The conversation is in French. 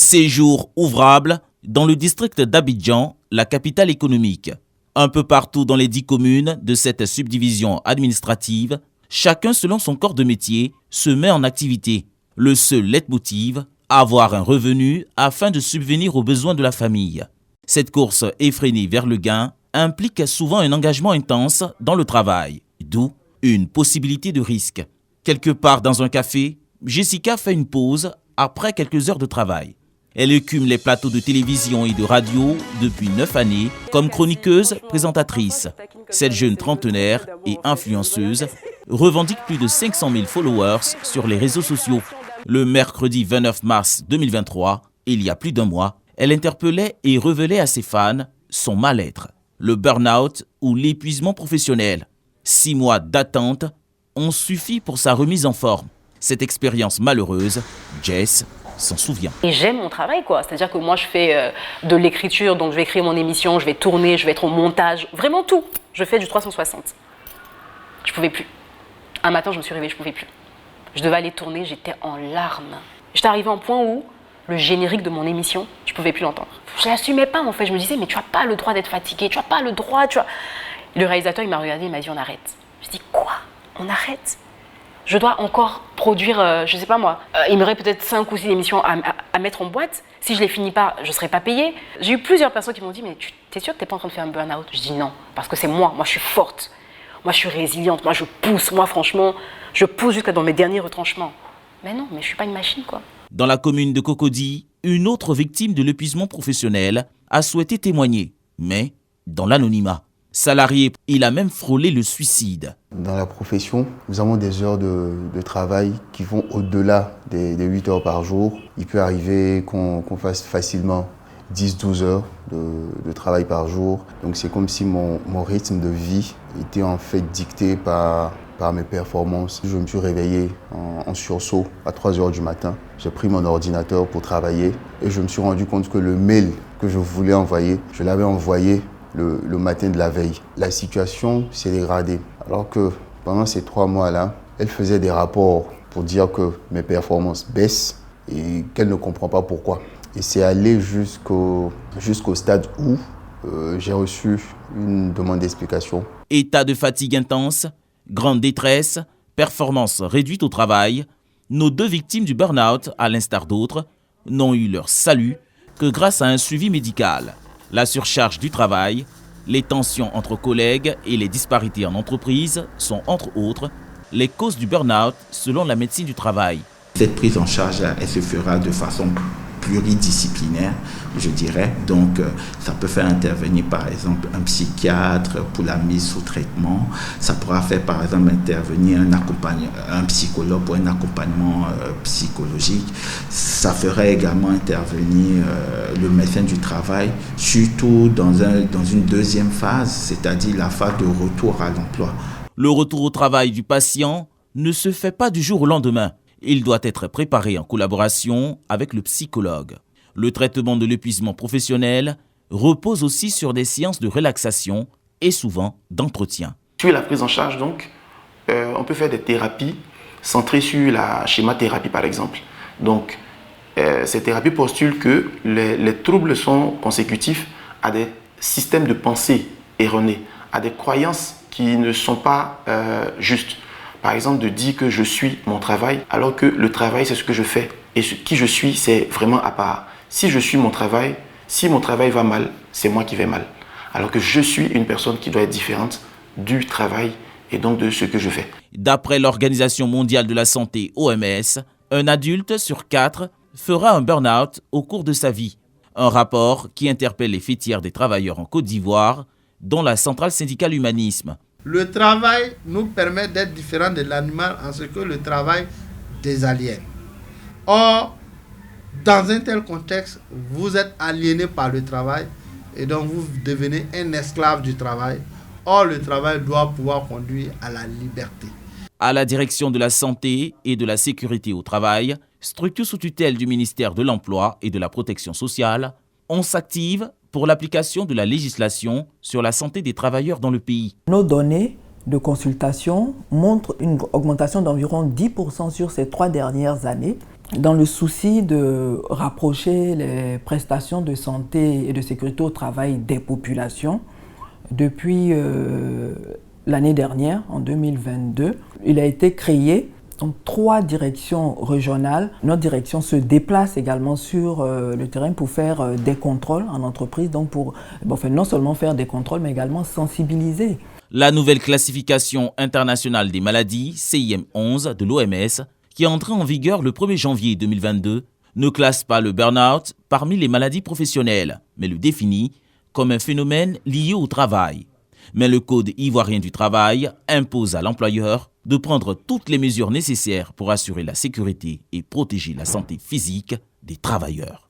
Séjour ouvrable dans le district d'Abidjan, la capitale économique. Un peu partout dans les 10 communes de cette subdivision administrative, chacun selon son corps de métier se met en activité. Le seul leitmotiv, avoir un revenu afin de subvenir aux besoins de la famille. Cette course effrénée vers le gain implique souvent un engagement intense dans le travail, d'où une possibilité de risque. Quelque part dans un café, Jessica fait une pause après quelques heures de travail. Elle écume les plateaux de télévision et de radio depuis 9 années comme chroniqueuse, présentatrice. Cette jeune trentenaire et influenceuse revendique plus de 500 000 followers sur les réseaux sociaux. Le mercredi 29 mars 2023, il y a plus d'un mois, elle interpellait et révélait à ses fans son mal-être, le burn-out ou l'épuisement professionnel. 6 mois d'attente ont suffi pour sa remise en forme. Cette expérience malheureuse, Jess s'en souvient. Et j'aime mon travail, quoi. C'est-à-dire que moi, je fais de l'écriture, donc je vais écrire mon émission, je vais tourner, je vais être au montage, vraiment tout. Je fais du 360. Je pouvais plus. Un matin, je me suis réveillée, je pouvais plus. Je devais aller tourner, j'étais en larmes. J'étais arrivée à un point où le générique de mon émission, je pouvais plus l'entendre. Je l'assumais pas, en fait. Je me disais, mais tu as pas le droit d'être fatiguée, tu as pas le droit, tu vois. Le réalisateur, il m'a regardé, il m'a dit, on arrête. Je dis, quoi? On arrête? Je dois encore produire, je sais pas moi, il me reste peut-être 5 ou 6 émissions à mettre en boîte. Si je les finis pas, je serai pas payée. J'ai eu plusieurs personnes qui m'ont dit, mais tu es sûre que t'es pas en train de faire un burn-out? Je dis non, parce que c'est moi je suis forte, moi je suis résiliente, moi je pousse, moi franchement, je pousse jusqu'à dans mes derniers retranchements. Mais non, mais je suis pas une machine, quoi. Dans la commune de Cocody, une autre victime de l'épuisement professionnel a souhaité témoigner, mais dans l'anonymat. Salarié, il a même frôlé le suicide. Dans la profession, nous avons des heures de travail qui vont au-delà des 8 heures par jour. Il peut arriver qu'on fasse facilement 10-12 heures de travail par jour. Donc c'est comme si mon rythme de vie était en fait dicté par mes performances. Je me suis réveillé en sursaut à 3 heures du matin. J'ai pris mon ordinateur pour travailler et je me suis rendu compte que le mail que je voulais envoyer, je l'avais envoyé le matin de la veille. La situation s'est dégradée. Alors que pendant ces 3 mois-là, elle faisait des rapports pour dire que mes performances baissent et qu'elle ne comprend pas pourquoi. Et c'est allé jusqu'au stade où j'ai reçu une demande d'explication. État de fatigue intense, grande détresse, performance réduite au travail, nos 2 victimes du burn-out, à l'instar d'autres, n'ont eu leur salut que grâce à un suivi médical. La surcharge du travail, les tensions entre collègues et les disparités en entreprise sont, entre autres, les causes du burn-out selon la médecine du travail. Cette prise en charge, elle se fera de façon pluridisciplinaire, je dirais. Donc, ça peut faire intervenir, par exemple, un psychiatre pour la mise sous traitement. Ça pourra faire, par exemple, intervenir un psychologue pour un accompagnement psychologique. Ça ferait également intervenir le médecin du travail, surtout dans une deuxième phase, c'est-à-dire la phase de retour à l'emploi. Le retour au travail du patient ne se fait pas du jour au lendemain. Il doit être préparé en collaboration avec le psychologue. Le traitement de l'épuisement professionnel repose aussi sur des séances de relaxation et souvent d'entretien. Sur la prise en charge, donc, on peut faire des thérapies centrées sur la schémathérapie, par exemple. Donc, ces thérapies postulent que les troubles sont consécutifs à des systèmes de pensée erronés, à des croyances qui ne sont pas justes. Par exemple, de dire que je suis mon travail, alors que le travail, c'est ce que je fais. Et qui je suis, c'est vraiment à part. Si je suis mon travail, si mon travail va mal, c'est moi qui vais mal. Alors que je suis une personne qui doit être différente du travail et donc de ce que je fais. D'après l'Organisation mondiale de la santé, OMS, un adulte sur 4 fera un burn-out au cours de sa vie. Un rapport qui interpelle les fêtières des travailleurs en Côte d'Ivoire, dont la centrale syndicale Humanisme. Le travail nous permet d'être différents de l'animal en ce que le travail désaliène. Or, dans un tel contexte, vous êtes aliéné par le travail et donc vous devenez un esclave du travail. Or, le travail doit pouvoir conduire à la liberté. À la direction de la santé et de la sécurité au travail, structure sous tutelle du ministère de l'Emploi et de la Protection sociale, on s'active pour l'application de la législation sur la santé des travailleurs dans le pays. Nos données de consultation montrent une augmentation d'environ 10% sur ces 3 dernières années dans le souci de rapprocher les prestations de santé et de sécurité au travail des populations, depuis l'année dernière, en 2022, il a été créé donc 3 directions régionales. Notre direction se déplace également sur le terrain pour faire des contrôles en entreprise, donc pour non seulement faire des contrôles, mais également sensibiliser. La nouvelle classification internationale des maladies, CIM-11 de l'OMS, qui est entrée en vigueur le 1er janvier 2022, ne classe pas le burn-out parmi les maladies professionnelles, mais le définit comme un phénomène lié au travail. Mais le Code ivoirien du travail impose à l'employeur de prendre toutes les mesures nécessaires pour assurer la sécurité et protéger la santé physique des travailleurs.